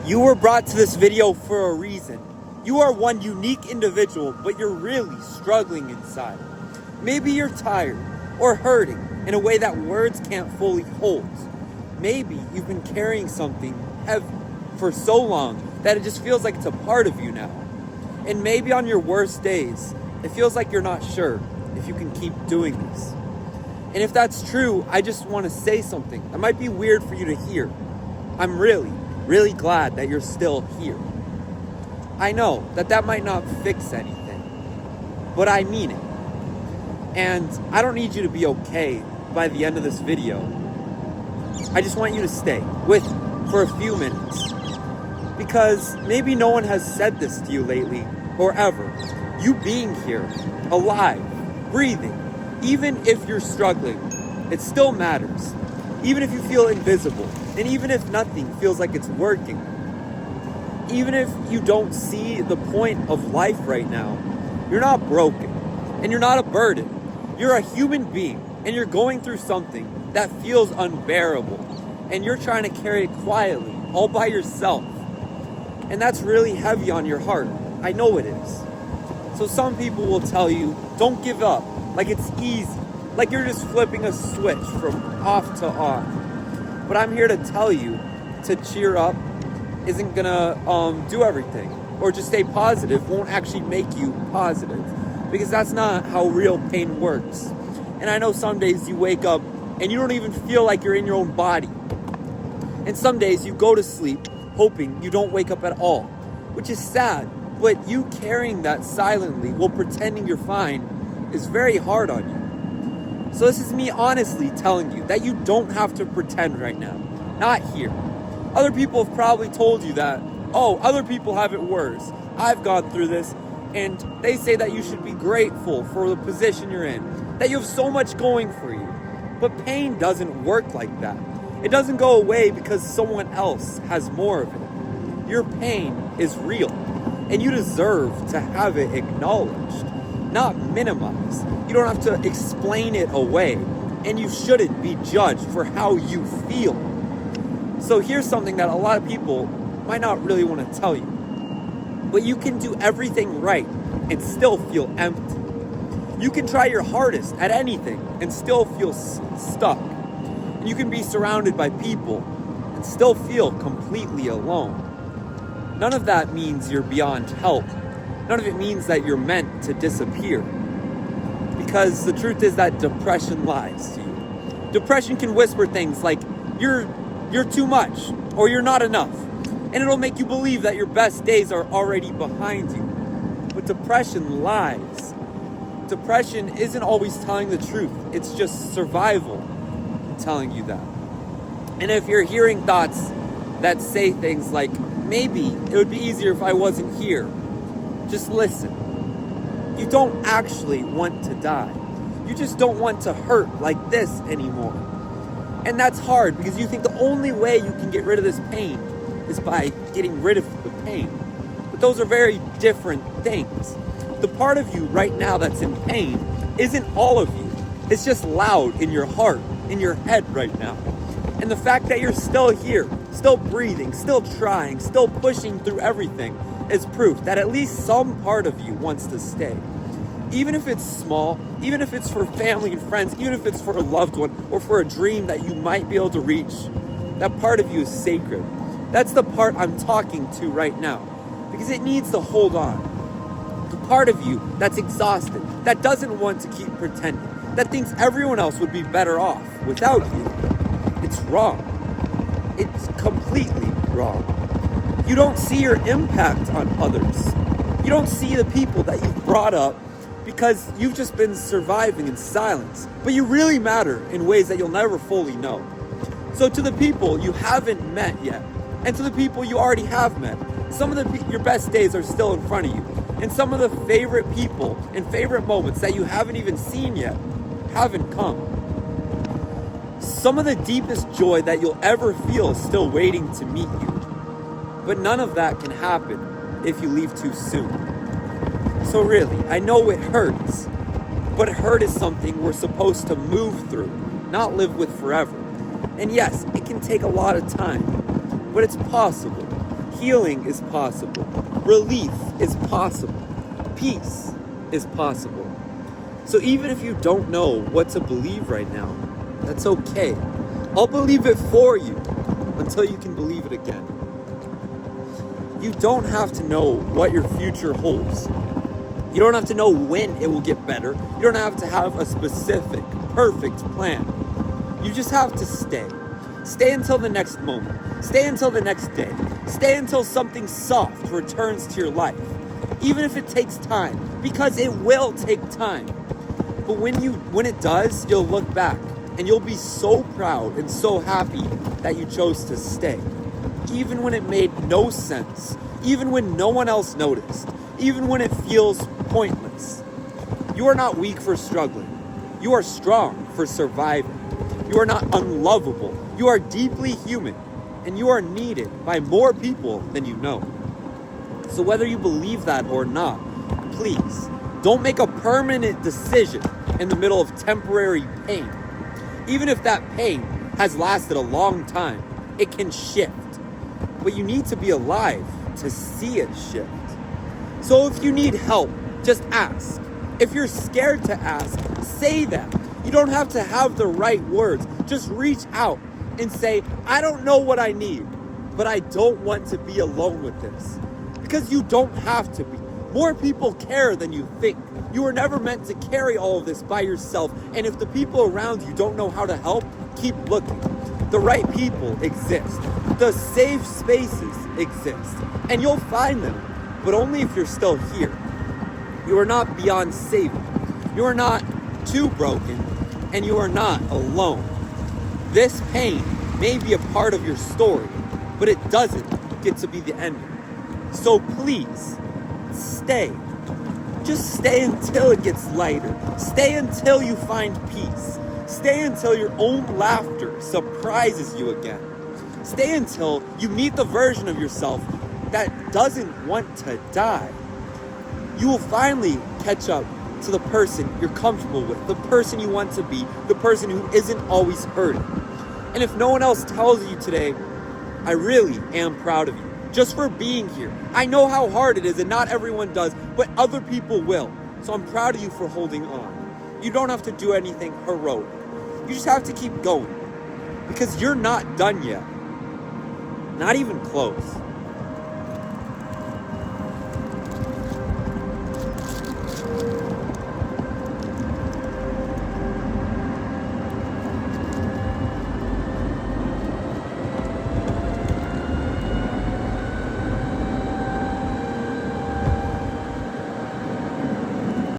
You were brought to this video for a reason. You are one unique individual, but you're really struggling inside. Maybe you're tired or hurting in a way that words can't fully hold. Maybe you've been carrying something heavy for so long that it just feels like it's a part of you now. And maybe on your worst days, it feels like you're not sure if you can keep doing this. And if that's true, I just want to say something that might be weird for you to hear. I'm really glad that you're still here. I know that might not fix anything, but I mean it. And I don't need you to be okay by the end of this video. I just want you to stay with for a few minutes. Because maybe no one has said this to you lately or ever. You being here, alive, breathing, even if you're struggling, it still matters. Even if you feel invisible, and even if nothing feels like it's working. Even if you don't see the point of life right now, you're not broken, and you're not a burden. You're a human being, and you're going through something that feels unbearable, and you're trying to carry it quietly, all by yourself. And that's really heavy on your heart. I know it is. So some people will tell you, don't give up, like it's easy, like you're just flipping a switch from off to on. But I'm here to tell you to cheer up isn't gonna do everything, or just stay positive won't actually make you positive, because that's not how real pain works. And I know some days you wake up and you don't even feel like you're in your own body. And some days you go to sleep hoping you don't wake up at all, which is sad, but you carrying that silently while pretending you're fine is very hard on you. So this is me honestly telling you that you don't have to pretend right now, not here. Other people have probably told you that, oh, other people have it worse. I've gone through this, and they say that you should be grateful for the position you're in, that you have so much going for you. But pain doesn't work like that. It doesn't go away because someone else has more of it. Your pain is real, and you deserve to have it acknowledged, not minimized. You don't have to explain it away, and you shouldn't be judged for how you feel. So here's something that a lot of people might not really want to tell you. But you can do everything right and still feel empty. You can try your hardest at anything and still feel stuck. And you can be surrounded by people and still feel completely alone. None of that means you're beyond help. None of it means that you're meant to disappear. Because the truth is that depression lies to you. Depression can whisper things like, you're too much, or you're not enough. And it'll make you believe that your best days are already behind you. But depression lies. Depression isn't always telling the truth. It's just survival telling you that. And if you're hearing thoughts that say things like, maybe it would be easier if I wasn't here, just listen. You don't actually want to die. You just don't want to hurt like this anymore. And that's hard because you think the only way you can get rid of this pain is by getting rid of the pain. But those are very different things. The part of you right now that's in pain isn't all of you. It's just loud in your heart, in your head right now. And the fact that you're still here, still breathing, still trying, still pushing through everything is proof that at least some part of you wants to stay. Even if it's small, even if it's for family and friends, even if it's for a loved one or for a dream that you might be able to reach, that part of you is sacred. That's the part I'm talking to right now, because it needs to hold on. The part of you that's exhausted, that doesn't want to keep pretending, that thinks everyone else would be better off without you. It's wrong. It's completely wrong. You don't see your impact on others. You don't see the people that you've brought up because you've just been surviving in silence. But you really matter in ways that you'll never fully know. So to the people you haven't met yet, and to the people you already have met, some of your best days are still in front of you. And some of the favorite people and favorite moments that you haven't even seen yet haven't come. Some of the deepest joy that you'll ever feel is still waiting to meet you. But none of that can happen if you leave too soon. So really, I know it hurts, but hurt is something we're supposed to move through, not live with forever. And yes, it can take a lot of time, but it's possible. Healing is possible. Relief is possible. Peace is possible. So even if you don't know what to believe right now, that's okay. I'll believe it for you until you can believe it again. You don't have to know what your future holds. You don't have to know when it will get better. You don't have to have a specific, perfect plan. You just have to stay. Stay until the next moment. Stay until the next day. Stay until something soft returns to your life. Even if it takes time, because it will take time. But when it does, you'll look back and you'll be so proud and so happy that you chose to stay. Even when it made no sense, even when no one else noticed, even when it feels pointless. You are not weak for struggling. You are strong for surviving. You are not unlovable. You are deeply human, and you are needed by more people than you know. So whether you believe that or not, please don't make a permanent decision in the middle of temporary pain. Even if that pain has lasted a long time, it can shift. But you need to be alive to see it shift. So if you need help, just ask. If you're scared to ask, say that. You don't have to have the right words. Just reach out and say, I don't know what I need, but I don't want to be alone with this. Because you don't have to be. More people care than you think. You were never meant to carry all of this by yourself. And if the people around you don't know how to help, keep looking. The right people exist. The safe spaces exist. And you'll find them, but only if you're still here. You are not beyond saving. You are not too broken, and you are not alone. This pain may be a part of your story, but it doesn't get to be the ending. So please, stay. Just stay until it gets lighter. Stay until you find peace. Stay until your own laughter surprises you again. Stay until you meet the version of yourself that doesn't want to die. You will finally catch up to the person you're comfortable with, the person you want to be, the person who isn't always hurting. And if no one else tells you today, I really am proud of you, just for being here. I know how hard it is, and not everyone does, but other people will. So I'm proud of you for holding on. You don't have to do anything heroic. You just have to keep going, because you're not done yet. Not even close.